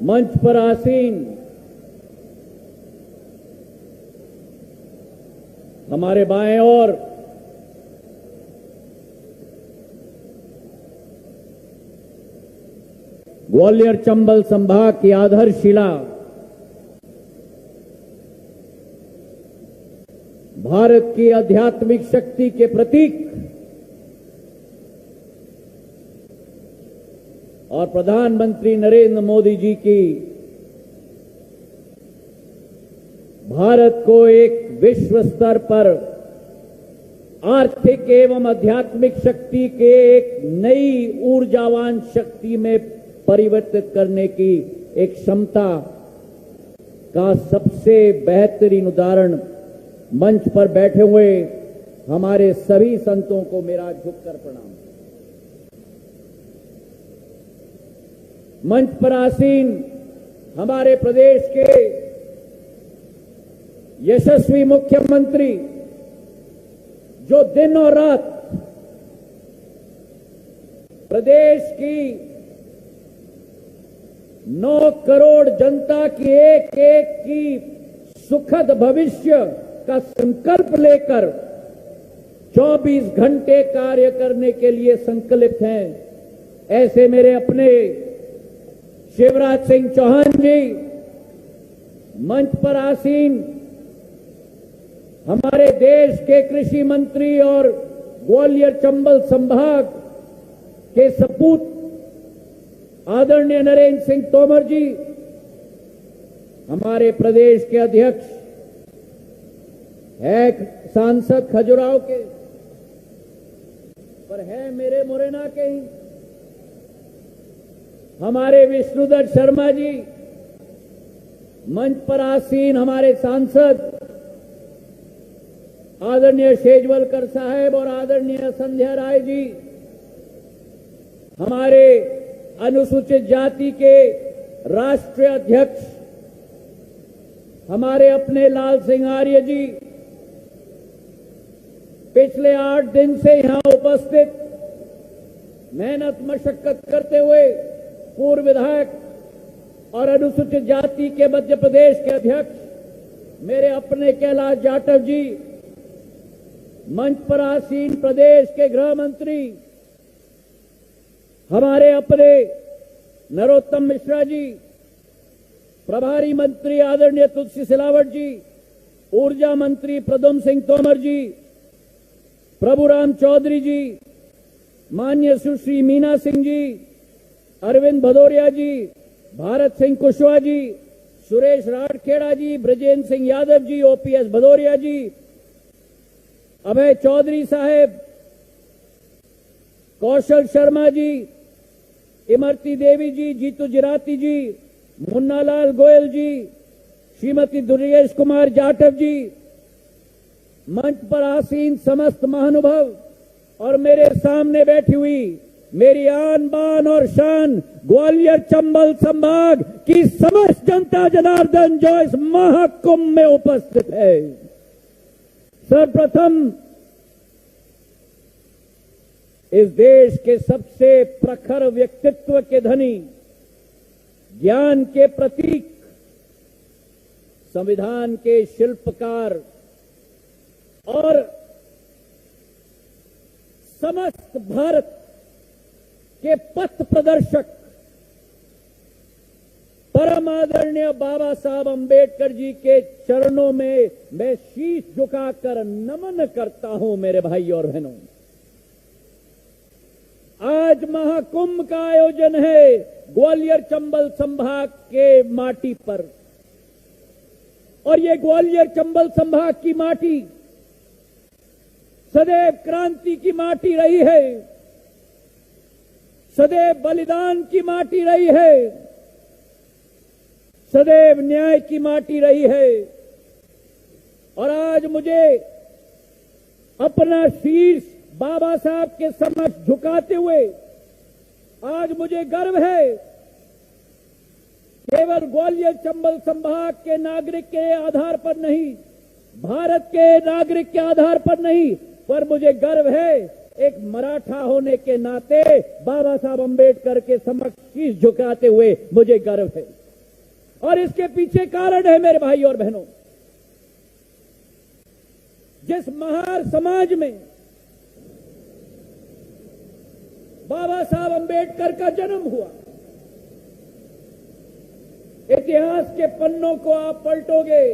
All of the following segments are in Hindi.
मंच पर आसीन हमारे बाएं ओर ग्वालियर चंबल संभाग की आधारशिला भारत की आध्यात्मिक शक्ति के प्रतीक और प्रधानमंत्री नरेंद्र मोदी जी की भारत को एक विश्व स्तर पर आर्थिक एवं आध्यात्मिक शक्ति के एक नई ऊर्जावान शक्ति में परिवर्तित करने की एक क्षमता का सबसे बेहतरीन उदाहरण मंच पर बैठे हुए हमारे सभी संतों को मेरा झुककर प्रणाम। मंच पर आसीन हमारे प्रदेश के यशस्वी मुख्यमंत्री जो दिन और रात प्रदेश की 9 करोड़ जनता की एक एक की सुखद भविष्य का संकल्प लेकर 24 घंटे कार्य करने के लिए संकल्पित हैं, ऐसे मेरे अपने शिवराज सिंह चौहान जी, मंच पर आसीन हमारे देश के कृषि मंत्री और ग्वालियर चंबल संभाग के सपूत आदरणीय नरेंद्र सिंह तोमर जी, हमारे प्रदेश के अध्यक्ष है सांसद खजुराहो के पर है मेरे मुरैना के ही हमारे विष्णुदत्त शर्मा जी, मंच पर आसीन हमारे सांसद आदरणीय शेजवलकर साहब और आदरणीय संध्या राय जी, हमारे अनुसूचित जाति के राष्ट्रीय अध्यक्ष हमारे अपने लाल सिंह आर्य जी, पिछले 8 दिन से यहां उपस्थित मेहनत मशक्कत करते हुए पूर्व विधायक और अनुसूचित जाति के मध्य प्रदेश के अध्यक्ष मेरे अपने कैलाश जाटव जी, मंच पर आसीन प्रदेश के गृह मंत्री हमारे अपने नरोत्तम मिश्रा जी, प्रभारी मंत्री आदरणीय तुलसी सिलावट जी, ऊर्जा मंत्री प्रद्युम्न सिंह तोमर जी, प्रभुराम चौधरी जी, माननीय सुश्री मीना सिंह जी, अरविंद भदौरिया जी, भारत सिंह कुशवाहा जी, सुरेश राठखेड़ा जी, ब्रजेंद्र सिंह यादव जी, ओपीएस भदौरिया जी, अभय चौधरी साहेब, कौशल शर्मा जी, इमरती देवी जी, जीतू जिराती जी, मुन्नालाल गोयल जी, श्रीमती दुर्गेश कुमार जाटव जी, मंच पर आसीन समस्त महानुभाव और मेरे सामने बैठी हुई मेरी आन बान और शान ग्वालियर चंबल संभाग की समस्त जनता जनार्दन जो इस महाकुंभ में उपस्थित है। सर्वप्रथम इस देश के सबसे प्रखर व्यक्तित्व के धनी, ज्ञान के प्रतीक, संविधान के शिल्पकार और समस्त भारत के पथ प्रदर्शक परम आदरणीय बाबा साहब अंबेडकर जी के चरणों में मैं शीश झुकाकर नमन करता हूं। मेरे भाई और बहनों, आज महाकुंभ का आयोजन है ग्वालियर चंबल संभाग के माटी पर और ये ग्वालियर चंबल संभाग की माटी सदैव क्रांति की माटी रही है, सदैव बलिदान की माटी रही है, सदैव न्याय की माटी रही है। और आज मुझे अपना शीर्ष बाबा साहब के समक्ष झुकाते हुए आज मुझे गर्व है, केवल ग्वालियर चंबल संभाग के नागरिक के आधार पर नहीं, भारत के नागरिक के आधार पर नहीं, पर मुझे गर्व है एक मराठा होने के नाते बाबा साहब अंबेडकर के समक्ष शीश झुकाते हुए मुझे गर्व है। और इसके पीछे कारण है मेरे भाई और बहनों, जिस महार समाज में बाबा साहब अंबेडकर का जन्म हुआ, इतिहास के पन्नों को आप पलटोगे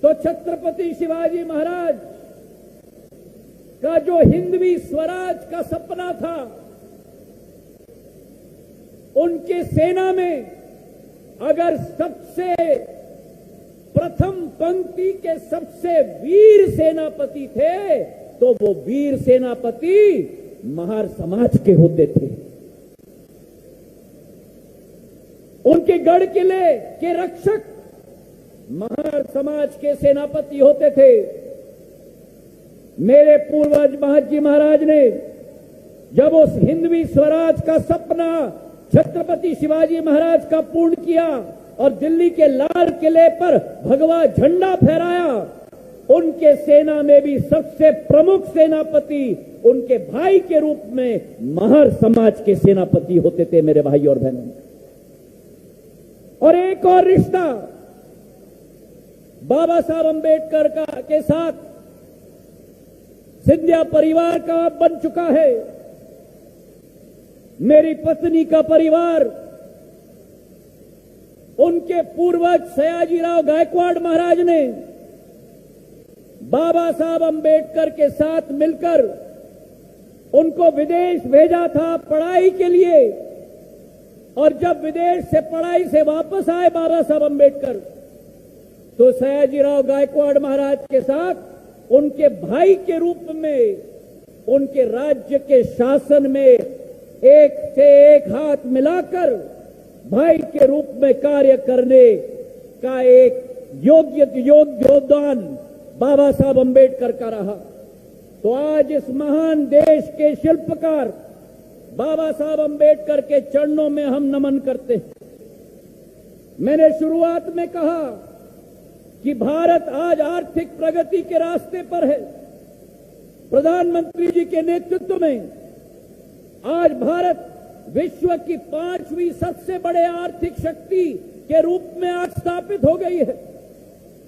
तो छत्रपति शिवाजी महाराज का जो हिंदवी स्वराज का सपना था, उनकी सेना में अगर सबसे प्रथम पंक्ति के सबसे वीर सेनापति थे तो वो वीर सेनापति महार समाज के होते थे। उनके गढ़ किले के रक्षक महार समाज के सेनापति होते थे। मेरे पूर्वज महाजी महाराज ने जब उस हिंदवी स्वराज का सपना छत्रपति शिवाजी महाराज का पूर्ण किया और दिल्ली के लाल किले पर भगवा झंडा फहराया, उनके सेना में भी सबसे प्रमुख सेनापति उनके भाई के रूप में महार समाज के सेनापति होते थे मेरे भाई और बहनों। और एक और रिश्ता बाबा साहब अंबेडकर का के साथ सिंधिया परिवार का बन चुका है। मेरी पत्नी का परिवार, उनके पूर्वज सयाजीराव गायकवाड़ महाराज ने बाबा साहब अंबेडकर के साथ मिलकर उनको विदेश भेजा था पढ़ाई के लिए। और जब विदेश से पढ़ाई से वापस आए बाबा साहब अंबेडकर, तो सयाजीराव गायकवाड़ महाराज के साथ उनके भाई के रूप में उनके राज्य के शासन में एक से एक हाथ मिलाकर भाई के रूप में कार्य करने का एक योगदान बाबा साहब अंबेडकर का रहा। तो आज इस महान देश के शिल्पकार बाबा साहब अंबेडकर के चरणों में हम नमन करते हैं। मैंने शुरुआत में कहा कि भारत आज आर्थिक प्रगति के रास्ते पर है। प्रधानमंत्री जी के नेतृत्व में आज भारत विश्व की 5वीं सबसे बड़े आर्थिक शक्ति के रूप में आज स्थापित हो गई है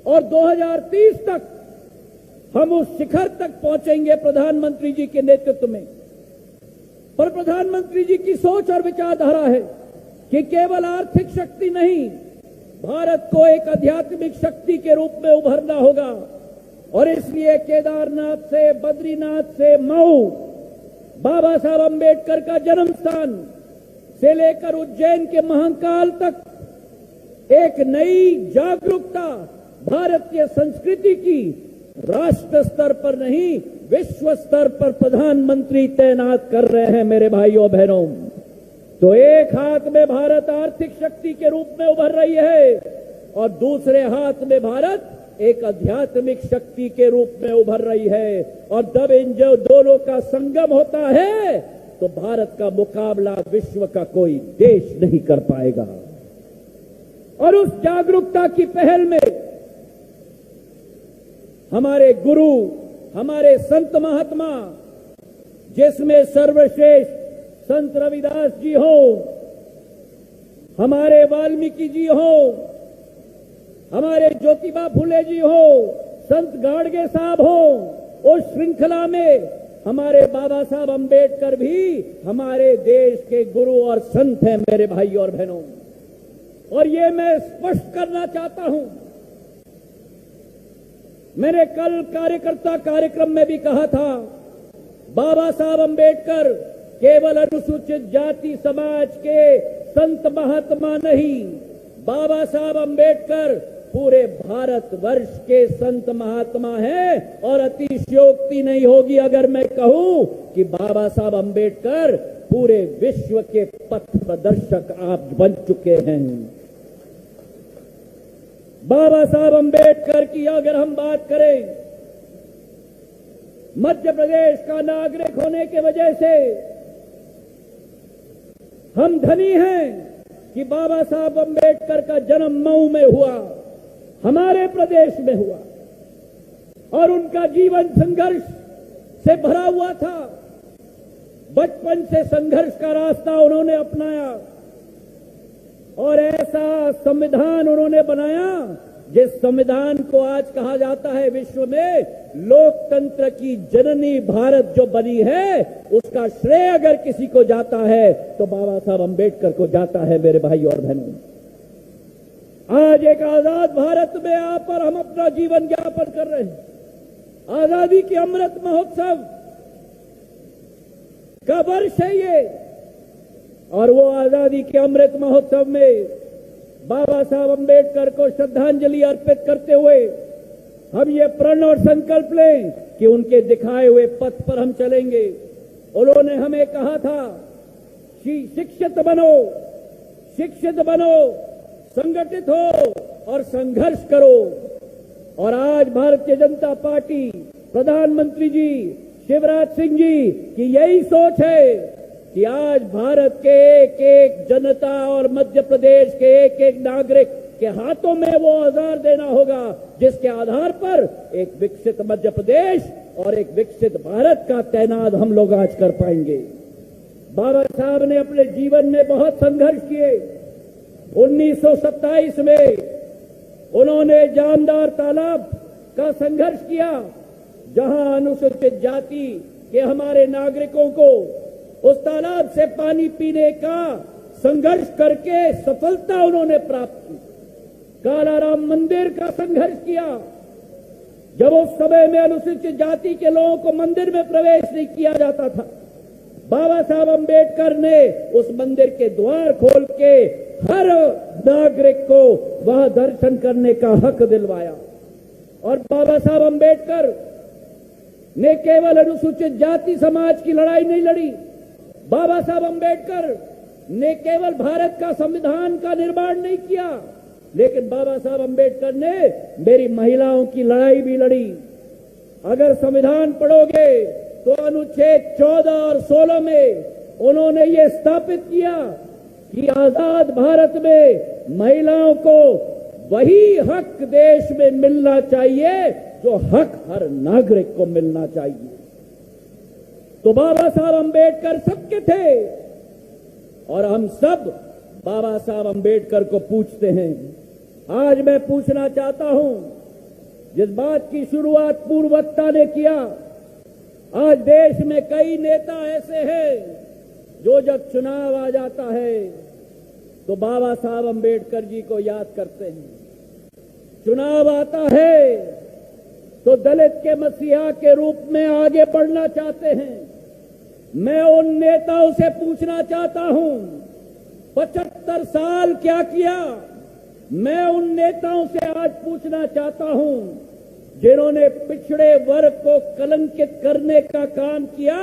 और 2030 तक हम उस शिखर तक पहुंचेंगे प्रधानमंत्री जी के नेतृत्व में। पर प्रधानमंत्री जी की सोच और विचारधारा है कि केवल आर्थिक शक्ति नहीं, भारत को एक आध्यात्मिक शक्ति के रूप में उभरना होगा। और इसलिए केदारनाथ से, बद्रीनाथ से मऊ, बाबा साहब अंबेडकर का जन्म स्थान से लेकर उज्जैन के महाकाल तक एक नई जागरूकता भारतीय संस्कृति की राष्ट्र स्तर पर नहीं, विश्व स्तर पर प्रधानमंत्री तैनात कर रहे हैं मेरे भाइयों बहनों। तो एक हाथ में भारत आर्थिक शक्ति के रूप में उभर रही है और दूसरे हाथ में भारत एक आध्यात्मिक शक्ति के रूप में उभर रही है। और जब इन जो दोनों का संगम होता है तो भारत का मुकाबला विश्व का कोई देश नहीं कर पाएगा। और उस जागरूकता की पहल में हमारे गुरु, हमारे संत महात्मा, जिसमें सर्वश्रेष्ठ संत रविदास जी हो, हमारे वाल्मीकि जी हो, हमारे ज्योतिबा फुले जी हो, संत गाडगे साहब हो, उस श्रृंखला में हमारे बाबा साहब अंबेडकर भी हमारे देश के गुरु और संत हैं मेरे भाई और बहनों। और ये मैं स्पष्ट करना चाहता हूं, मैंने कल कार्यकर्ता कार्यक्रम में भी कहा था, बाबा साहब अंबेडकर केवल अनुसूचित जाति समाज के संत महात्मा नहीं, बाबा साहब अंबेडकर पूरे भारतवर्ष के संत महात्मा हैं। और अतिशयोक्ति नहीं होगी अगर मैं कहूं कि बाबा साहब अंबेडकर पूरे विश्व के पथ प्रदर्शक आप बन चुके हैं। बाबा साहब अंबेडकर की अगर हम बात करें, मध्य प्रदेश का नागरिक होने की वजह से हम धनी हैं कि बाबा साहब अंबेडकर का जन्म मऊ में हुआ, हमारे प्रदेश में हुआ। और उनका जीवन संघर्ष से भरा हुआ था। बचपन से संघर्ष का रास्ता उन्होंने अपनाया। और ऐसा संविधान उन्होंने बनाया जिस संविधान को आज कहा जाता है विश्व में लोकतंत्र की जननी भारत जो बनी है, उसका श्रेय अगर किसी को जाता है तो बाबा साहब अंबेडकर को जाता है। मेरे भाई और बहनों, आज एक आजाद भारत में यहाँ पर हम अपना जीवन यापन कर रहे हैं। आजादी के अमृत महोत्सव का वर्ष है ये, और वो आजादी के अमृत महोत्सव में बाबा साहब अंबेडकर को श्रद्धांजलि अर्पित करते हुए हम ये प्रण और संकल्प लें कि उनके दिखाए हुए पथ पर हम चलेंगे। उन्होंने हमें कहा था कि शिक्षित बनो, संगठित हो और संघर्ष करो। और आज भारतीय जनता पार्टी, प्रधानमंत्री जी शिवराज सिंह जी की यही सोच है कि आज भारत के एक एक जनता और मध्य प्रदेश के एक एक नागरिक के हाथों में वो औजार देना होगा जिसके आधार पर एक विकसित मध्य प्रदेश और एक विकसित भारत का तैनात हम लोग आज कर पाएंगे। बाबा साहब ने अपने जीवन में बहुत संघर्ष किए। 1927 में उन्होंने जामदार तालाब का संघर्ष किया, जहां अनुसूचित जाति के हमारे नागरिकों को उस तालाब से पानी पीने का संघर्ष करके सफलता उन्होंने प्राप्त की। कालाराम मंदिर का संघर्ष किया, जब उस समय में अनुसूचित जाति के लोगों को मंदिर में प्रवेश नहीं किया जाता था। बाबा साहब अंबेडकर ने उस मंदिर के द्वार खोल के हर नागरिक को वहां दर्शन करने का हक दिलवाया। और बाबा साहब अंबेडकर ने केवल अनुसूचित जाति समाज की लड़ाई नहीं लड़ी, बाबा साहब अंबेडकर ने केवल भारत का संविधान का निर्माण नहीं किया, लेकिन बाबा साहब अंबेडकर ने मेरी महिलाओं की लड़ाई भी लड़ी। अगर संविधान पढ़ोगे तो अनुच्छेद 14 और 16 में उन्होंने ये स्थापित किया कि आजाद भारत में महिलाओं को वही हक देश में मिलना चाहिए जो हक हर नागरिक को मिलना चाहिए। तो बाबा साहब अंबेडकर सबके थे और हम सब बाबा साहब अंबेडकर को पूछते हैं। आज मैं पूछना चाहता हूं, जिस बात की शुरुआत पूर्व वक्ता ने किया, आज देश में कई नेता ऐसे हैं जो जब चुनाव आ जाता है तो बाबा साहब अंबेडकर जी को याद करते हैं। चुनाव आता है तो दलित के मसीहा के रूप में आगे बढ़ना चाहते हैं। मैं उन नेताओं से पूछना चाहता हूं, 75 साल क्या किया? मैं उन नेताओं से आज पूछना चाहता हूं जिन्होंने पिछड़े वर्ग को कलंकित करने का काम किया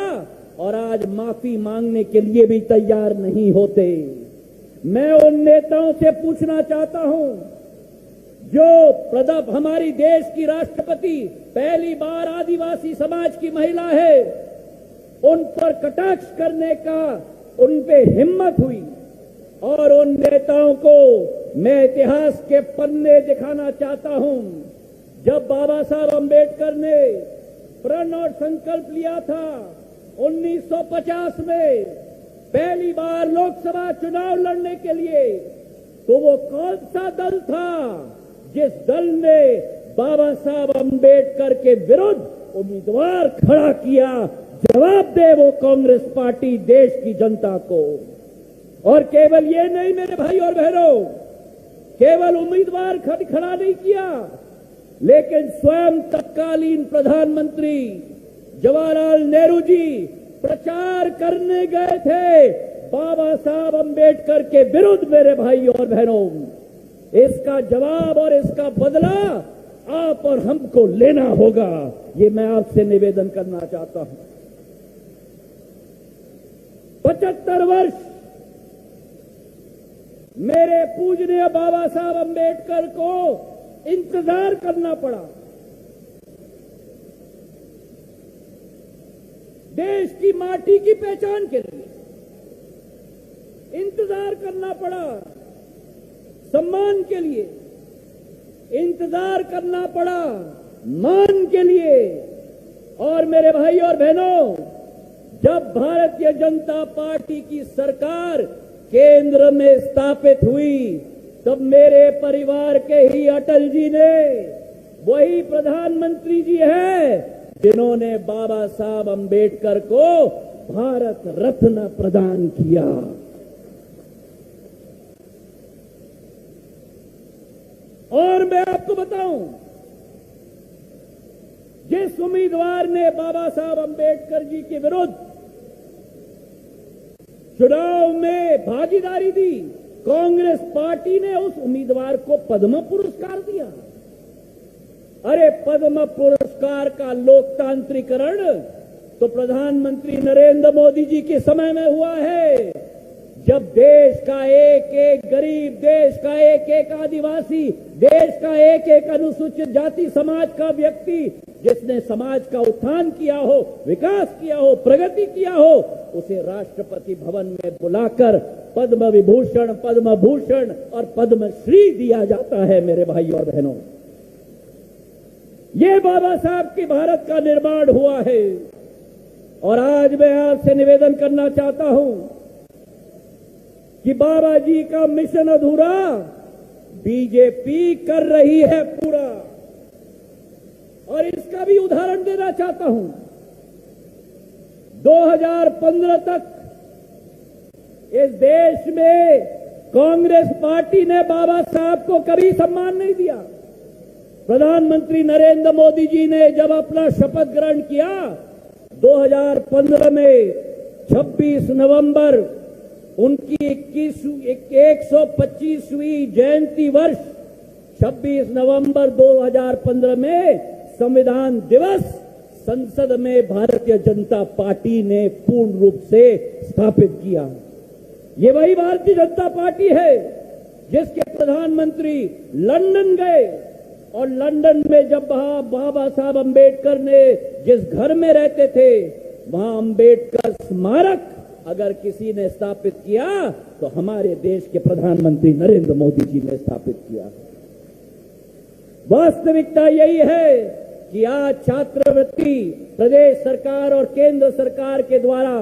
और आज माफी मांगने के लिए भी तैयार नहीं होते। मैं उन नेताओं से पूछना चाहता हूं जो हमारी देश की राष्ट्रपति पहली बार आदिवासी समाज की महिला है, उन पर कटाक्ष करने का उन पे हिम्मत हुई। और उन नेताओं को मैं इतिहास के पन्ने दिखाना चाहता हूं। जब बाबा साहब अंबेडकर ने प्रण और संकल्प लिया था 1950 में पहली बार लोकसभा चुनाव लड़ने के लिए, तो वो कौन सा दल था जिस दल ने बाबा साहब अंबेडकर के विरुद्ध उम्मीदवार खड़ा किया? जवाब दे वो कांग्रेस पार्टी देश की जनता को। और केवल ये नहीं मेरे भाई और बहनों, केवल उम्मीदवार खड़ा नहीं किया, लेकिन स्वयं तत्कालीन प्रधानमंत्री जवाहरलाल नेहरू जी प्रचार करने गए थे बाबा साहब अंबेडकर के विरुद्ध। मेरे भाई और बहनों, इसका जवाब और इसका बदला आप और हमको लेना होगा, ये मैं आपसे निवेदन करना चाहता हूं। 75 वर्ष मेरे पूजनीय बाबा साहब अंबेडकर को इंतजार करना पड़ा। देश की माटी की पहचान के लिए इंतजार करना पड़ा, सम्मान के लिए इंतजार करना पड़ा, मान के लिए। और मेरे भाई और बहनों, जब भारतीय जनता पार्टी की सरकार केंद्र में स्थापित हुई, तब मेरे परिवार के ही अटल जी ने वही प्रधानमंत्री जी हैं जिन्होंने बाबा साहब अंबेडकर को भारत रत्न प्रदान किया। और मैं आपको बताऊं, जिस उम्मीदवार ने बाबा साहब अंबेडकर जी के विरुद्ध चुनाव में भागीदारी दी, कांग्रेस पार्टी ने उस उम्मीदवार को पद्म पुरस्कार दिया। अरे पद्म पुरस्कार का लोकतांत्रिकरण तो प्रधानमंत्री नरेंद्र मोदी जी के समय में हुआ है, जब देश का एक एक गरीब, देश का एक एक आदिवासी, देश का एक एक अनुसूचित जाति समाज का व्यक्ति जिसने समाज का उत्थान किया हो, विकास किया हो, प्रगति किया हो, उसे राष्ट्रपति भवन में बुलाकर पद्म विभूषण, पद्म भूषण और पद्मश्री दिया जाता है। मेरे भाई और बहनों, ये बाबा साहब की भारत का निर्माण हुआ है। और आज मैं आपसे निवेदन करना चाहता हूं कि बाबा जी का मिशन अधूरा बीजेपी कर रही है पूरा। और इसका भी उदाहरण देना चाहता हूं, 2015 तक इस देश में कांग्रेस पार्टी ने बाबा साहब को कभी सम्मान नहीं दिया। प्रधानमंत्री नरेंद्र मोदी जी ने जब अपना शपथ ग्रहण किया 2015 में 26 नवंबर उनकी 125वीं जयंती वर्ष 26 नवंबर 2015 में संविधान दिवस संसद में भारतीय जनता पार्टी ने पूर्ण रूप से स्थापित किया। ये वही भारतीय जनता पार्टी है जिसके प्रधानमंत्री लंदन गए और लंदन में जब बाबा साहब अंबेडकर ने जिस घर में रहते थे वहां अंबेडकर स्मारक अगर किसी ने स्थापित किया तो हमारे देश के प्रधानमंत्री नरेंद्र मोदी जी ने स्थापित किया। वास्तविकता यही है कि आज छात्रवृत्ति प्रदेश सरकार और केंद्र सरकार के द्वारा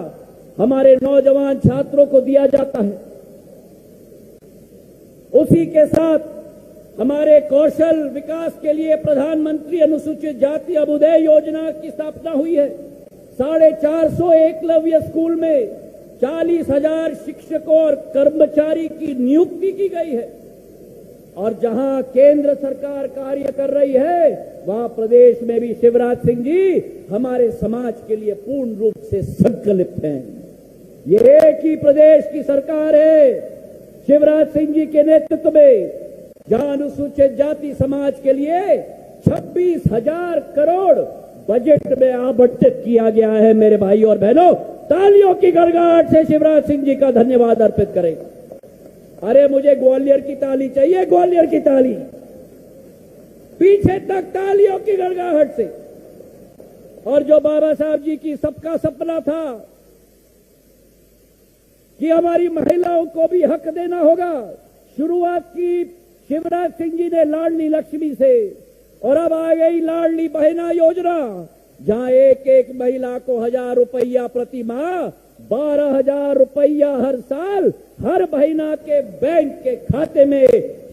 हमारे नौजवान छात्रों को दिया जाता है। उसी के साथ हमारे कौशल विकास के लिए प्रधानमंत्री अनुसूचित जाति अभ्युदय योजना की स्थापना हुई है। 450 एकलव्य स्कूल में 40,000 शिक्षकों और कर्मचारी की नियुक्ति की गई है। और जहां केंद्र सरकार कार्य कर रही है वहां प्रदेश में भी शिवराज सिंह जी हमारे समाज के लिए पूर्ण रूप से संकल्पित हैं। ये एक ही प्रदेश की सरकार है शिवराज सिंह जी के नेतृत्व में, जहां अनुसूचित जाति समाज के लिए 26,000 करोड़ बजट में आवंटित किया गया है। मेरे भाई और बहनों, तालियों की गड़गड़ाहट से शिवराज सिंह जी का धन्यवाद अर्पित करें। अरे मुझे ग्वालियर की ताली चाहिए, ग्वालियर की ताली, पीछे तक तालियों की गड़गड़ाहट से। और जो बाबा साहब जी की सबका सपना था कि हमारी महिलाओं को भी हक देना होगा, शुरुआत की शिवराज सिंह जी ने लाडली लक्ष्मी से, और अब आ गई लाडली बहना योजना, जहां एक एक महिला को 1,000 रुपया प्रति माह, 12,000 रुपया हर साल हर महीना के बैंक के खाते में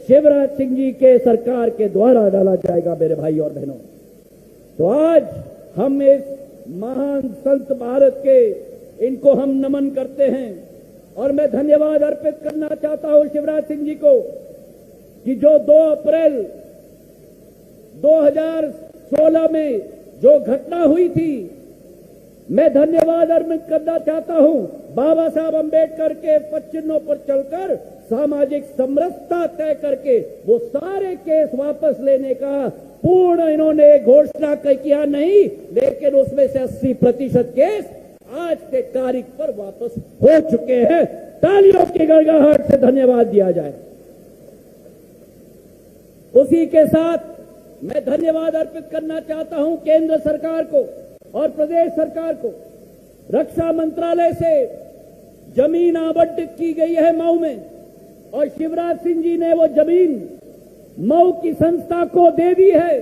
शिवराज सिंह जी के सरकार के द्वारा डाला जाएगा। मेरे भाई और बहनों, तो आज हम इस महान संत भारत के इनको हम नमन करते हैं। और मैं धन्यवाद अर्पित करना चाहता हूं शिवराज सिंह जी को कि जो 2 अप्रैल 2016 में जो घटना हुई थी, मैं धन्यवाद अर्पित करना चाहता हूं बाबा साहब अंबेडकर के पदचिन्हों पर चलकर सामाजिक समरसता तय करके वो सारे केस वापस लेने का पूर्ण इन्होंने घोषणा किया नहीं, लेकिन उसमें से 80% केस आज के तारीख पर वापस हो चुके हैं। तालियों की गड़गड़ाहट से धन्यवाद दिया जाए। उसी के साथ मैं धन्यवाद अर्पित करना चाहता हूं केंद्र सरकार को और प्रदेश सरकार को। रक्षा मंत्रालय से जमीन आवंटित की गई है मऊ में, और शिवराज सिंह जी ने वो जमीन मऊ की संस्था को दे दी है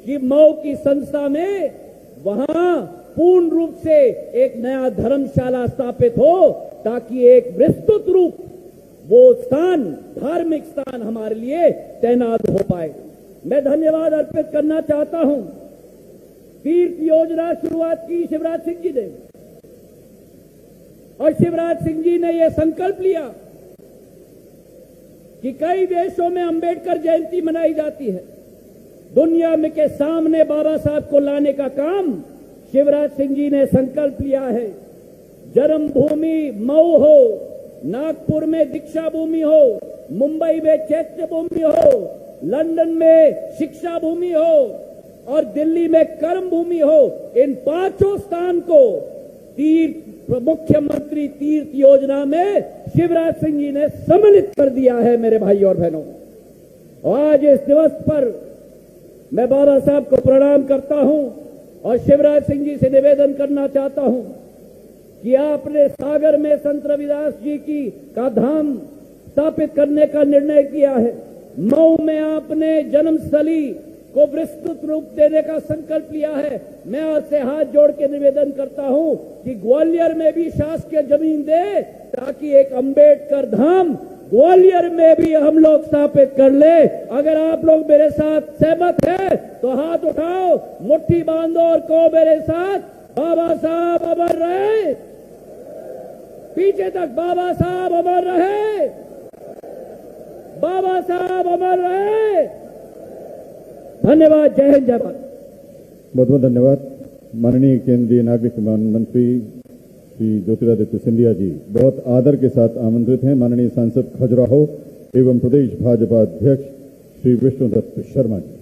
कि मऊ की संस्था में वहां पूर्ण रूप से एक नया धर्मशाला स्थापित हो, ताकि एक विस्तृत रूप वो स्थान, धार्मिक स्थान हमारे लिए तैनात हो पाए। मैं धन्यवाद अर्पित करना चाहता हूं। तीर्थ योजना शुरुआत की शिवराज सिंह जी ने, और शिवराज सिंह जी ने यह संकल्प लिया कि कई देशों में अंबेडकर जयंती मनाई जाती है, दुनिया में के सामने बाबा साहब को लाने का काम शिवराज सिंह जी ने संकल्प लिया है। जन्मभूमि मऊ हो, नागपुर में दीक्षा भूमि हो, मुंबई में चैत्य भूमि हो, लंदन में शिक्षा भूमि हो और दिल्ली में कर्म भूमि हो, इन पांचों स्थान को मुख्यमंत्री तीर्थ योजना में शिवराज सिंह जी ने सम्मिलित कर दिया है। मेरे भाई और बहनों, और आज इस दिवस पर मैं बाबा साहब को प्रणाम करता हूं और शिवराज सिंह जी से निवेदन करना चाहता हूं कि आपने सागर में संत रविदास जी का धाम स्थापित करने का निर्णय किया है। मऊ में आपने जन्मस्थली को विस्तृत रूप देने का संकल्प लिया है। मैं आपसे हाथ जोड़ के निवेदन करता हूं कि ग्वालियर में भी शासकीय जमीन दे, ताकि एक अंबेडकर धाम ग्वालियर में भी हम लोग स्थापित कर ले। अगर आप लोग मेरे साथ सहमत हैं तो हाथ उठाओ, मुट्ठी बांधो और कहो मेरे साथ, बाबा साहब अमर रहे। पीछे तक बाबा साहब अमर रहे, बाबा साहब अमर रहे। धन्यवाद। जय हिंद, जय भारत। बहुत बहुत धन्यवाद। माननीय केंद्रीय नागरिक विमानन मंत्री श्री ज्योतिरादित्य सिंधिया जी बहुत आदर के साथ आमंत्रित हैं। माननीय सांसद खजुराहो एवं प्रदेश भाजपा अध्यक्ष श्री विष्णुदत्त शर्मा जी।